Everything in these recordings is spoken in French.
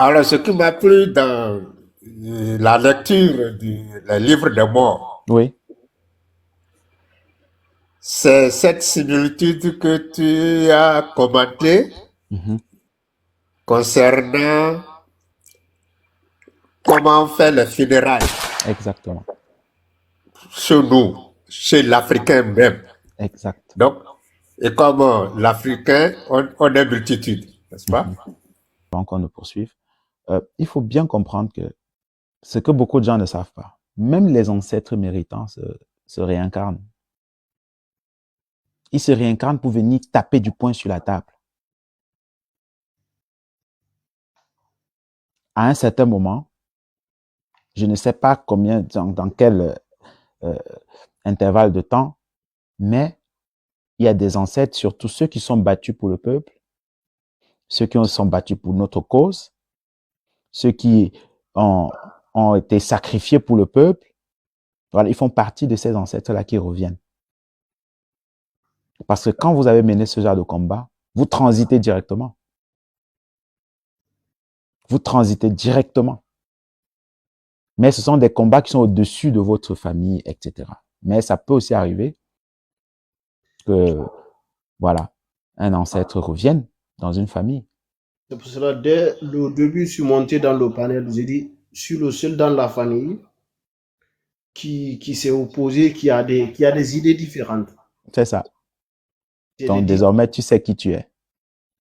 Alors, ce qui m'a plu dans la lecture du les livres de morts, Oui. c'est cette similitude que tu as commentée Mhm. concernant comment on fait les funérailles Exactement. chez nous, chez l'Africain même. Exact. Donc, et comme l'Africain, on est multitude, n'est-ce pas? Mhm. Avant qu'on ne poursuive, il faut bien comprendre que ce que beaucoup de gens ne savent pas, même les ancêtres méritants se réincarnent. Ils se réincarnent pour venir taper du poing sur la table. À un certain moment, je ne sais pas combien, dans quel euh, intervalle de temps, mais il y a des ancêtres, surtout ceux qui sont battus pour le peuple, ceux qui sont battus pour notre cause, ceux qui ont, ont été sacrifiés pour le peuple. Voilà, ils font partie de ces ancêtres-là qui reviennent. Parce que quand vous avez mené ce genre de combat, vous transitez directement. Vous transitez directement. Mais ce sont des combats qui sont au-dessus de votre famille, etc. Mais ça peut aussi arriver que, voilà, un ancêtre revienne dans une famille. C'est pour cela, dès le début, je suis monté dans le panel, j'ai dit, je suis le seul dans la famille qui s'est opposé, qui a des idées différentes. C'est ça. J'ai Donc, des, désormais, tu sais qui tu es.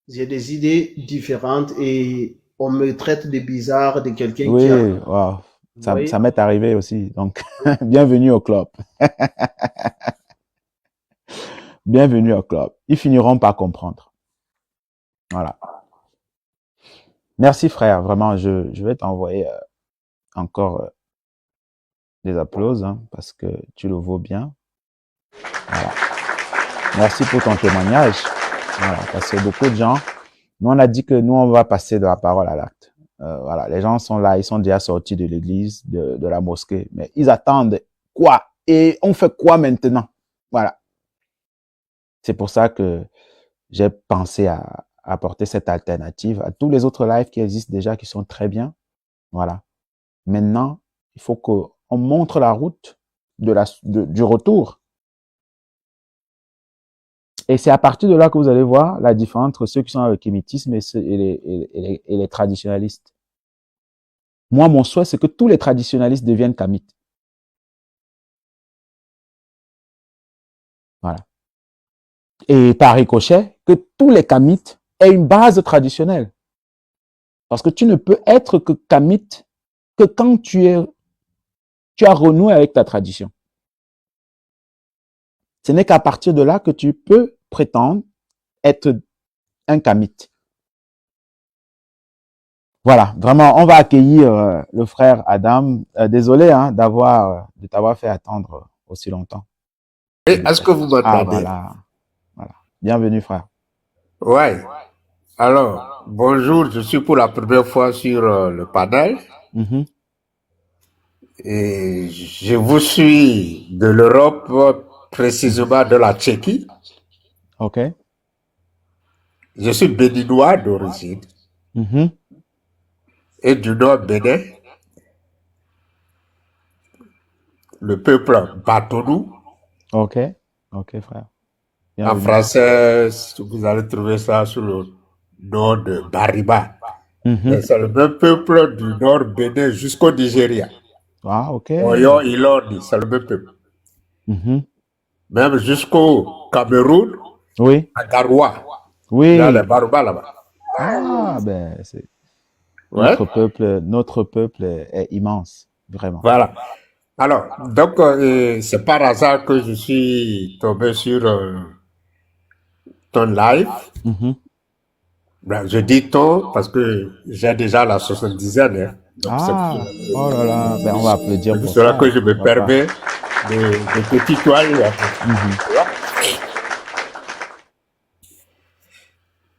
j'ai des idées différentes et on me traite de bizarre, de quelqu'un qui a... Oui, wow. Vous Ça voyez? m'est arrivé aussi. Donc, bienvenue au club. Bienvenue au club. Ils finiront par comprendre. Voilà. Merci, frère. Vraiment, je vais t'envoyer encore des applaudissements hein, parce que tu le vaux bien. Voilà. Merci pour ton témoignage. Voilà, parce que beaucoup de gens, nous on a dit que nous on va passer de la parole à l'acte. Voilà, les gens sont là, ils sont déjà sortis de l'église, de la mosquée, mais ils attendent quoi? Et on fait quoi maintenant? Voilà. C'est pour ça que j'ai pensé à apporter cette alternative à tous les autres lives qui existent déjà, qui sont très bien. Voilà. Maintenant, il faut qu'on montre la route du retour. Et c'est à partir de là que vous allez voir la différence entre ceux qui sont dans le kémitisme et les traditionalistes. Moi, mon souhait, c'est que tous les traditionalistes deviennent kamites. Voilà. Et par ricochet, que tous les kamites aient une base traditionnelle. Parce que tu ne peux être que kamite que quand tu as renoué avec ta tradition. Ce n'est qu'à partir de là que tu peux prétendre être un kamite. Voilà, vraiment, on va accueillir le frère Adam. Désolé hein, de t'avoir fait attendre aussi longtemps. Et est-ce que vous Ah, m'entendez? voilà, voilà. Bienvenue, frère. Ouais. Alors, bonjour, je suis pour la première fois sur le panel Mhm. et je vous suis de l'Europe, précisément de la Tchéquie. OK. Je suis béninois d'origine Mhm. et du nord Bénin, le peuple Batonou. OK. OK, frère. En Bienvenue. français, vous allez trouver ça sous le nom de Bariba. Mhm. Et c'est le même peuple du nord Bénin jusqu'au Nigeria. Ah, OK. Oyo, Iloni, c'est le même peuple. Mhm. Même jusqu'au Cameroun, Oui. à Garoua. Il y a les Oui. Barouba là-bas. Ah, ben, c'est Ouais, notre peuple est immense, vraiment. voilà. Alors, donc, c'est par hasard que je suis tombé sur ton live. Mhm. Ben, je dis ton parce que j'ai déjà la 70e. Hein. Donc, Ah, oh là là, ben, on va applaudir c'est pour pour cela ça, que je me pourquoi pas. permets de te tutoyer. Un peu. Mhm. Tu vois.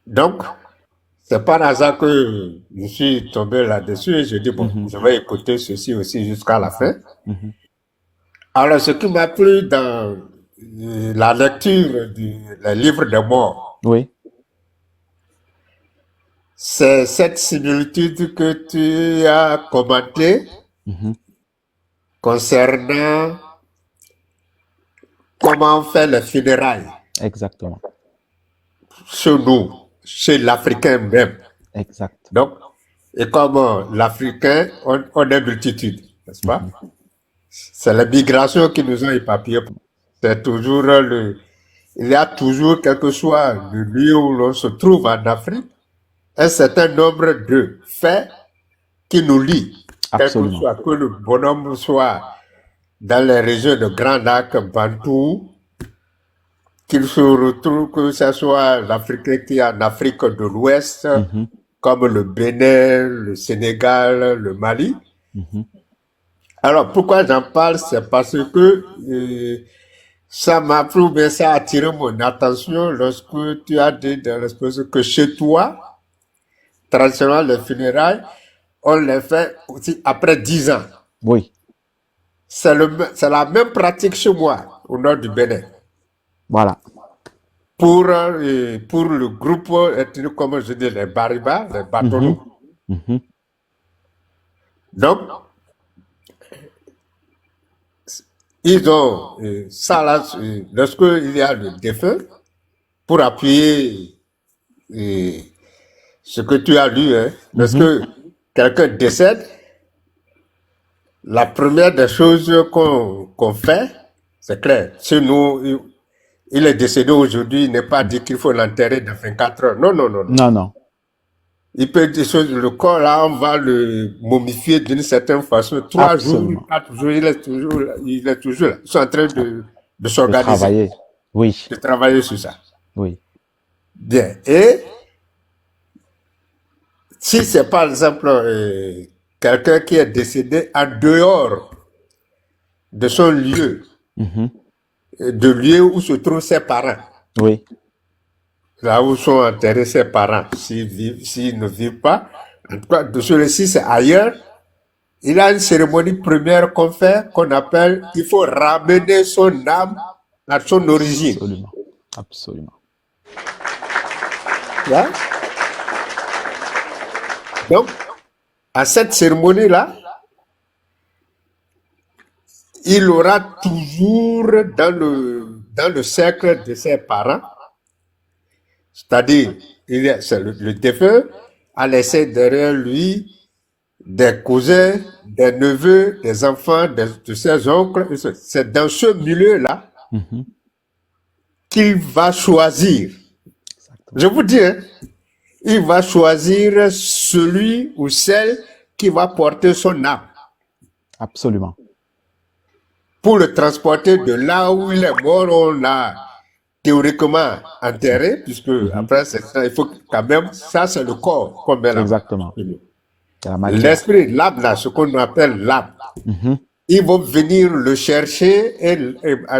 Donc, c'est par hasard que je suis tombé là-dessus et je dis, bon, Mhm. je vais écouter ceci aussi jusqu'à la fin. Mhm. Alors, ce qui m'a plu dans la lecture du livre des morts, Oui. c'est cette similitude que tu as commentée Mhm. concernant comment on fait les funérailles Exactement. chez nous, chez l'Africain même. Exact. Donc, et comme l'Africain, on est multitude, n'est-ce pas? Mhm. C'est la migration qui nous a éparpillés. C'est toujours il y a toujours, quel que soit le lieu où l'on se trouve en Afrique, un certain nombre de faits qui nous lient. Quel que Absolument. soit, que le bonhomme soit dans les régions de Grand Lac, Bantou, qu'il se retrouve, que ce soit l'Africain qui est en Afrique de l'Ouest, Mhm. comme le Bénin, le Sénégal, le Mali. Mhm. Alors, pourquoi j'en parle? C'est parce que ça m'a plu, mais ça a attiré mon attention lorsque tu as dit dans l'espèce que chez toi, traditionnellement, les funérailles, on les fait aussi après 10 ans. Oui. C'est la même pratique chez moi, au nord du Bénin. Voilà. Pour le groupe ethnique, comme je dis, les Bariba, les Batonou. Mhm. Mhm. Donc, ils ont ça là, lorsqu'il y a le défunt, pour appuyer ce que tu as lu, hein, lorsque quelqu'un décède, la première des choses qu'on fait, c'est clair, chez nous, il est décédé aujourd'hui, il n'est pas dit qu'il faut l'enterrer dans 24 heures. Non, non, non, non. Non, non. Il peut dire le corps là, on va le momifier d'une certaine façon. 3 jours, Absolument. 4 jours, il est toujours là. Ils sont en train de De s'organiser, travailler. Oui. de travailler sur ça. Oui. Bien. Et si c'est par exemple quelqu'un qui est décédé en dehors de son lieu, Mhm. de lieu où se trouvent ses parents, Oui. là où sont enterrés ses parents, s'ils ne vivent pas, en tout cas, de celui-ci, c'est ailleurs. Il a une cérémonie première qu'on fait, qu'on appelle, il faut ramener son âme à son origine. Absolument. Absolument. Hein? Donc, à cette cérémonie-là, il aura toujours dans le cercle de ses parents, c'est-à-dire, c'est le défunt a laissé derrière lui des cousins, des neveux, des enfants, de ses oncles. C'est dans ce milieu-là Mhm. qu'il va choisir. Exactement. Je vous dis, hein, il va choisir celui ou celle qui va porter son âme Absolument. pour le transporter de là où il est mort. On l'a théoriquement enterré, puisque après, il faut quand même, ça c'est le corps qu'on met là. Exactement. C'est la matière. L'esprit, l'âme là, ce qu'on appelle l'âme. Mhm. Ils vont venir le chercher et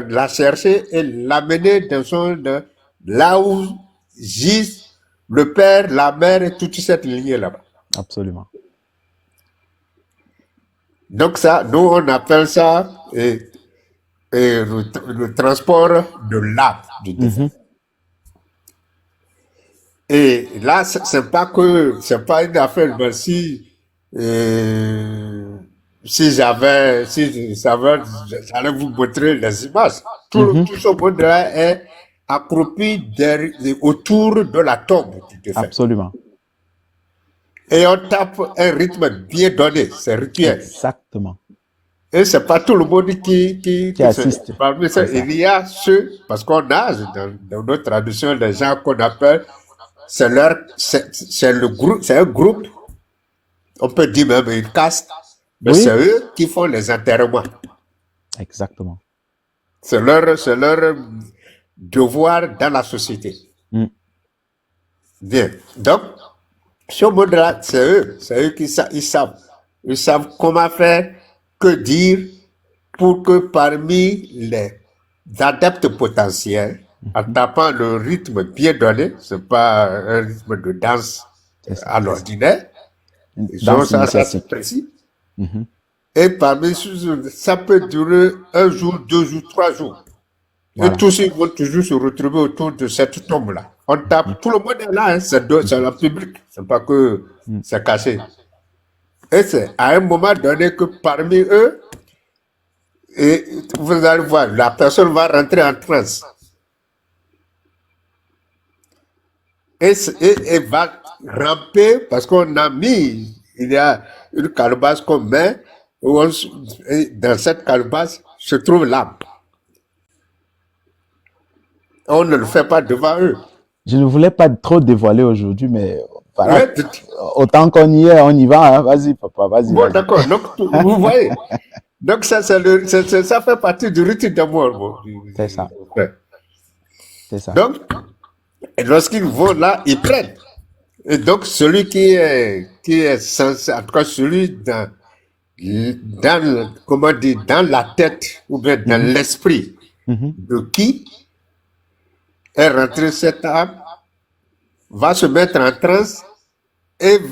la chercher et l'amener là où gisent le père, la mère et toute cette lignée là-bas. Absolument. Donc ça, nous on appelle ça le transport de l'âme du défunt. Mhm. Et là, c'est pas une affaire, mais si je savais, j'allais vous montrer les images. Tout ce monde-là est accroupi autour de la tombe du défunt. Absolument. Et on tape un rythme bien donné, c'est rituel. Exactement. Et c'est pas tout le monde qui assiste. Parmi ça, C'est ça. il y a ceux, parce qu'on a dans notre tradition des gens qu'on appelle, c'est le groupe, c'est un groupe, on peut dire même une caste, mais Oui. c'est eux qui font les enterrements. Exactement. C'est leur devoir dans la société. Mm. Bien. Donc, ce monde-là, c'est eux qui ils savent. Ils savent comment faire, que dire pour que parmi les adeptes potentiels, en tapant le rythme bien donné, c'est pas un rythme de danse C'est ça. à l'ordinaire, Une ils ont danse ça c'est initiatique. précis. Mhm. Et parmi ceux, ça peut durer 1 jour, 2 jours, 3 jours. Voilà. Et tous ils vont toujours se retrouver autour de cette tombe-là. On tape, tout le monde est là, hein, c'est le public, c'est pas que c'est caché. Et c'est à un moment donné que parmi eux, et vous allez voir, la personne va rentrer en transe et va ramper parce qu'on a mis, il y a une calebasse qu'on met, et dans cette calebasse se trouve l'âme. On ne le fait pas devant eux. Je ne voulais pas trop dévoiler aujourd'hui, mais voilà. Ouais, Autant qu'on y est, on y va. Hein. Vas-y, papa, vas-y. bon, vas-y. d'accord. Donc, vous voyez. Donc, ça, ça fait partie du rite d'amour. C'est ça. Ouais. C'est ça. Donc, lorsqu'ils vont là, ils prennent. Et donc, celui qui est censé, en tout cas, celui comment dire, dans la tête ou bien dans l'esprit de qui est rentrée cette âme, va se mettre en transe et elle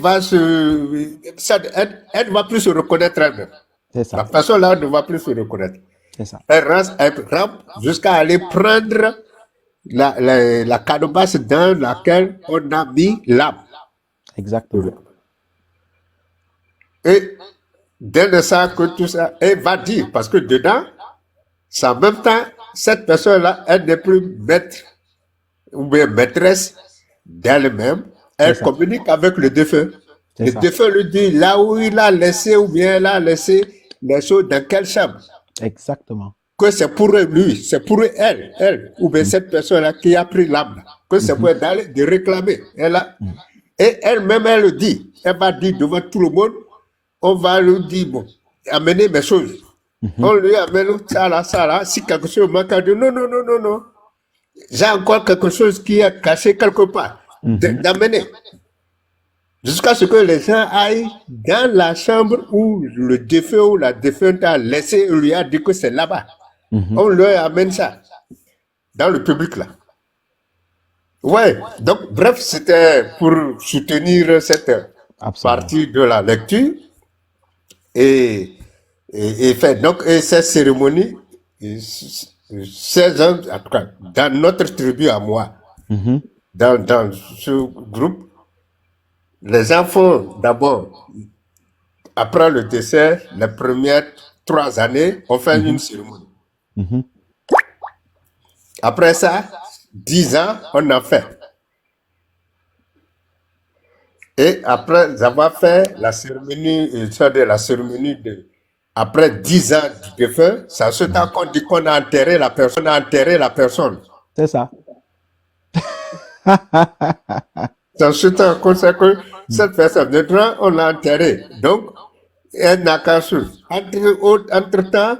ne va plus se reconnaître elle-même. C'est ça. La personne là ne va plus se reconnaître. C'est ça. Elle rampe jusqu'à aller prendre la calebasse dans laquelle on a mis l'âme. Exactement. Et dès le ça que tout ça, elle va dire, parce que dedans, c'est en même temps, cette personne-là, elle n'est plus maître ou bien maîtresse d'elle-même, elle communique avec le défunt. Le défunt lui dit là où il a laissé ou bien elle a laissé les choses dans quelle chambre. Exactement. Que c'est pour lui, c'est pour elle, ou bien cette personne-là qui a pris l'âme, que c'est pour elle d'aller de réclamer. Et elle-même, elle le dit. Elle va dire devant tout le monde, on va lui dire, bon, amenez mes choses. On lui amène ça là. Si quelque chose manque, elle dit non. J'ai encore quelque chose qui est caché quelque part. D'amener. Jusqu'à ce que les gens aillent dans la chambre où le défunt ou la défunte a laissé, on lui a dit que c'est là-bas. On leur amène ça. Dans le public là. Ouais. Donc, bref, c'était pour soutenir cette partie de la lecture. Et fait. Donc, et cette cérémonie, 16 ans, en tout cas, dans notre tribu à moi, dans ce groupe, les enfants, d'abord, après le décès, les premières 3 années, on fait une cérémonie. Après ça, 10 ans, on en fait. Et après avoir fait la cérémonie, après 10 ans du défunt, c'est à ce temps qu'on dit qu'on a enterré la personne. C'est ça. C'est à ce temps qu'on sait que cette personne, maintenant, on l'a enterrée. Donc, elle n'a qu'à chose. Entre-temps,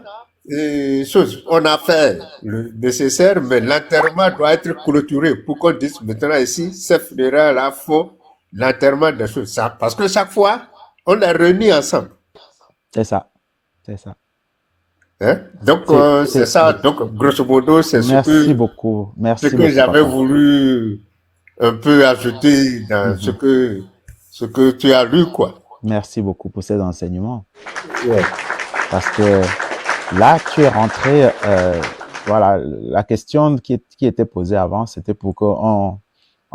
on a fait le nécessaire, mais l'enterrement doit être clôturé pour qu'on dise maintenant ici, ces funérailles-là font l'enterrement des choses. Ça, parce que chaque fois, on est réunis ensemble. C'est ça. C'est ça. Hein? Donc, c'est ça. Donc, grosso modo, c'est Merci beaucoup. Merci ce que j'avais voulu un peu ajouter dans ce que tu as lu, quoi. Merci beaucoup pour ces enseignements. Ouais. Parce que là, tu es rentré, voilà, la question qui était posée avant, c'était pour qu'on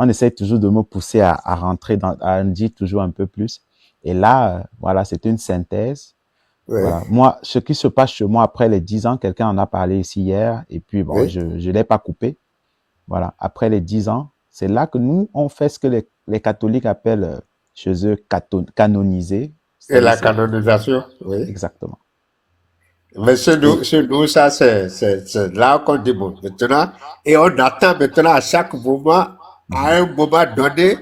essaye toujours de me pousser à rentrer à en dire toujours un peu plus. Et là, voilà, c'est une synthèse. Ouais. Voilà. Moi, ce qui se passe chez moi après les 10 ans, quelqu'un en a parlé ici hier, et puis bon, je l'ai pas coupé. Voilà. Après les 10 ans, c'est là que nous, on fait ce que les catholiques appellent chez eux canoniser. Et la canonisation, oui. Exactement. Mais chez nous, ça, c'est là qu'on dit bon, maintenant, et on attend maintenant à chaque moment, à un moment donné,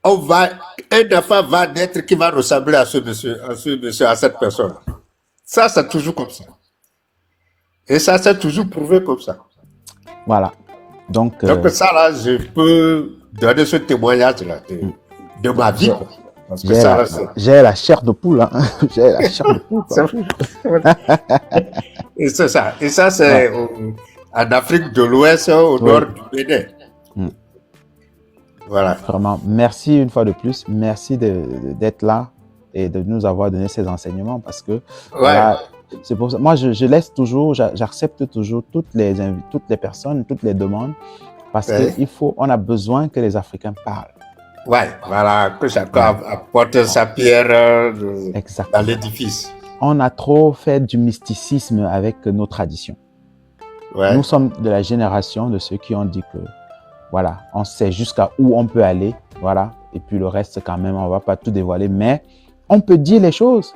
un enfant va naître qui va ressembler à ce monsieur, à cette personne. Ça, c'est toujours comme ça. Et ça, c'est toujours prouvé comme ça. Voilà. Donc ça, là, je peux donner ce témoignage-là de ma vie. Quoi. Parce que j'ai la chair de poule. Hein. J'ai la chair de poule. Et c'est ça. Et ça, c'est en Afrique de l'Ouest, au nord du Bénin. Voilà. Vraiment, merci une fois de plus. Merci d'être là et de nous avoir donné ces enseignements parce que voilà, c'est pour ça. Moi, je laisse toujours, j'accepte toujours toutes les personnes, toutes les demandes Parce Oui. on a besoin que les Africains parlent. Ouais, voilà, que chacun Ouais. apporte sa pierre dans Exactement. l'édifice. On a trop fait du mysticisme avec nos traditions. Ouais. Nous sommes de la génération de ceux qui ont dit que, voilà, on sait jusqu'à où on peut aller, voilà, et puis le reste, quand même, on va pas tout dévoiler, mais on peut dire les choses.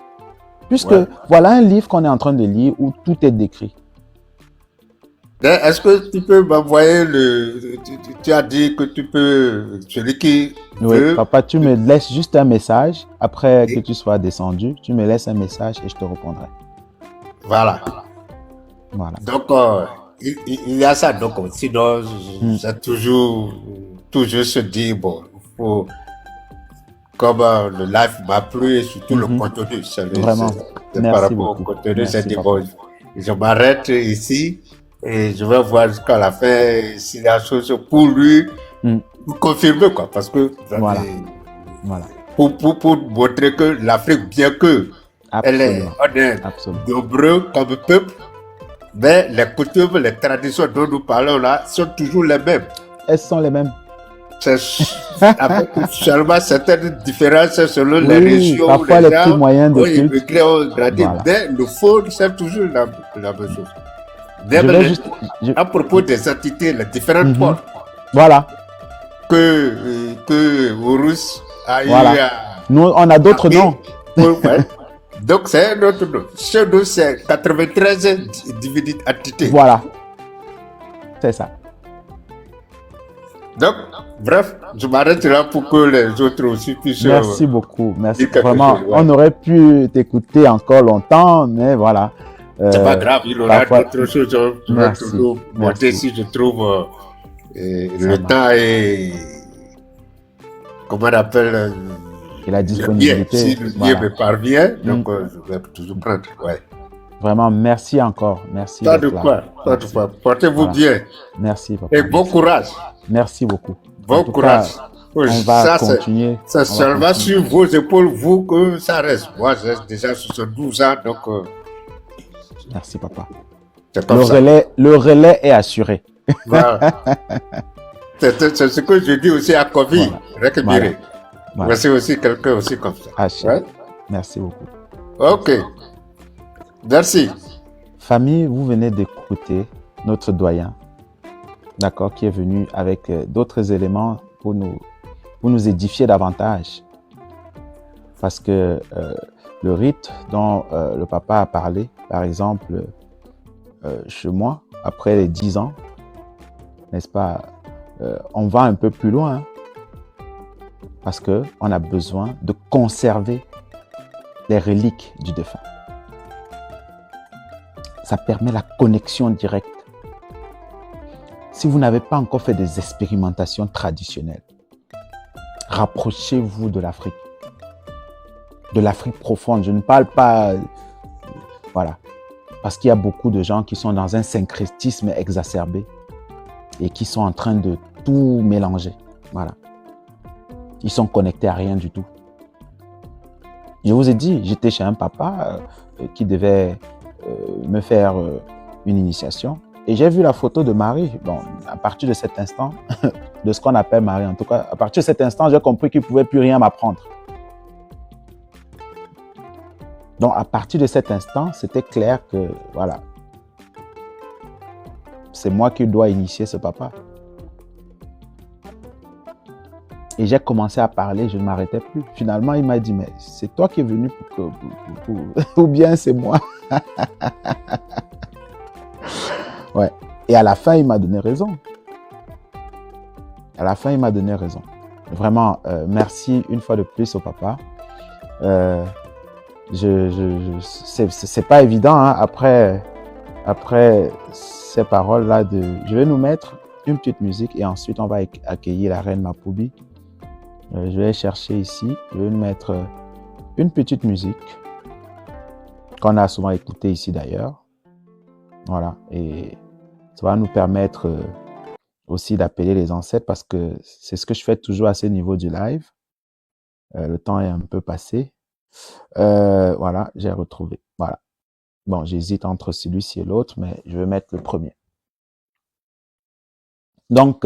Puisque, Ouais. voilà un livre qu'on est en train de lire où tout est décrit. Est-ce que tu peux m'envoyer tu as dit que tu peux, celui qui Oui, veut, papa, tu me laisses juste un message, après que tu sois descendu, tu me laisses un message et je te répondrai. voilà. Voilà. Donc, il y a ça. Donc, sinon, c'est toujours se dire, bon, il faut, comme le live m'a plu et surtout le contenu. Vraiment. C'est par Merci rapport au beaucoup. contenu, Merci, c'est dit, papa. bon, je m'arrête ici et je vais voir jusqu'à la fin si la chose pour lui, pour confirmer, quoi. Parce que, Voilà. Voilà. pour montrer que l'Afrique, bien que on est Absolument. nombreux comme peuple, mais les coutumes, les traditions dont nous parlons là sont toujours les mêmes. Elles sont les mêmes. C'est avec seulement certaines différences selon les régions, parfois les petits moyens de culte. immigrés ont grandi, Voilà. mais le fond, c'est toujours la même chose. Je Même vais juste... à propos des entités, les différentes portes Voilà. que Horus a eu Voilà. à... Nous, on a d'autres noms. Ouais. Donc, c'est un autre nom. Chez nous, c'est 93 entités. Voilà. C'est ça. Donc, bref, je m'arrête là pour que les autres aussi puissent... Merci beaucoup. Merci. dire quelque Vraiment, chose, ouais. on aurait pu t'écouter encore longtemps, mais voilà. C'est pas grave, il aura parfois- d'autres choses. Je vais Merci. toujours monter Merci. si je trouve le marche. temps et... Comment on appelle Et la le billet. disponibilité. Si le billet Voilà. me parvient, donc je vais toujours prendre. Ouais. Vraiment, merci encore. Merci. Pas de d'être là. quoi, pas de Merci. quoi. Portez-vous Voilà. bien Merci, papa. et bon courage. Merci beaucoup. Bon En tout courage. cas, Oui, on va ça, continuer. c'est On va seulement continuer. sur vos épaules, vous, que ça reste. Moi, j'ai déjà 72 ans, donc Merci, papa. c'est comme ça. Le relais est assuré. Voilà. C'est ce que je dis aussi à Kofi, Voilà. récupérer. Voilà. C'est aussi quelqu'un aussi comme ça. Hachem. Ouais. Merci beaucoup. Ok. Merci. Famille, vous venez d'écouter notre doyen, d'accord, qui est venu avec d'autres éléments pour nous édifier davantage. Parce que le rite dont le papa a parlé, par exemple, chez moi, après les 10 ans, n'est-ce pas, on va un peu plus loin, parce qu'on a besoin de conserver les reliques du défunt. Ça permet la connexion directe. Si vous n'avez pas encore fait des expérimentations traditionnelles, rapprochez-vous de l'Afrique profonde. Je ne parle pas... Voilà. Parce qu'il y a beaucoup de gens qui sont dans un syncrétisme exacerbé et qui sont en train de tout mélanger. Voilà. Ils sont connectés à rien du tout. Je vous ai dit, j'étais chez un papa qui devait me faire une initiation. Et j'ai vu la photo de Marie. Bon, à partir de cet instant, de ce qu'on appelle Marie, en tout cas, à partir de cet instant, j'ai compris qu'il ne pouvait plus rien m'apprendre. Donc, à partir de cet instant, c'était clair que, voilà, c'est moi qui dois initier ce papa. Et j'ai commencé à parler, je ne m'arrêtais plus. Finalement, il m'a dit, mais c'est toi qui es venu ou bien c'est moi. Ouais. Et à la fin, il m'a donné raison. À la fin, il m'a donné raison. Vraiment, merci une fois de plus au papa. C'est pas évident, hein, après ces paroles-là. Je vais nous mettre une petite musique et ensuite on va accueillir la reine Mapoubi. Je vais chercher ici, je vais nous mettre une petite musique qu'on a souvent écoutée ici d'ailleurs. Voilà, et ça va nous permettre aussi d'appeler les ancêtres parce que c'est ce que je fais toujours à ce niveau du live. Le temps est un peu passé. Voilà, j'ai retrouvé. Voilà. Bon, j'hésite entre celui-ci et l'autre, mais je vais mettre le premier. Donc,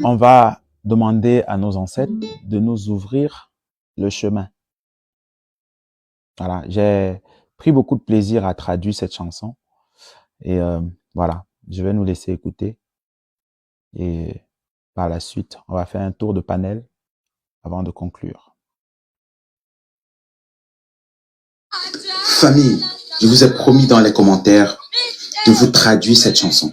on va demander à nos ancêtres de nous ouvrir le chemin. Voilà, j'ai pris beaucoup de plaisir à traduire cette chanson. Et voilà, je vais nous laisser écouter. Et par la suite, on va faire un tour de panel avant de conclure. Famille, je vous ai promis dans les commentaires de vous traduire cette chanson.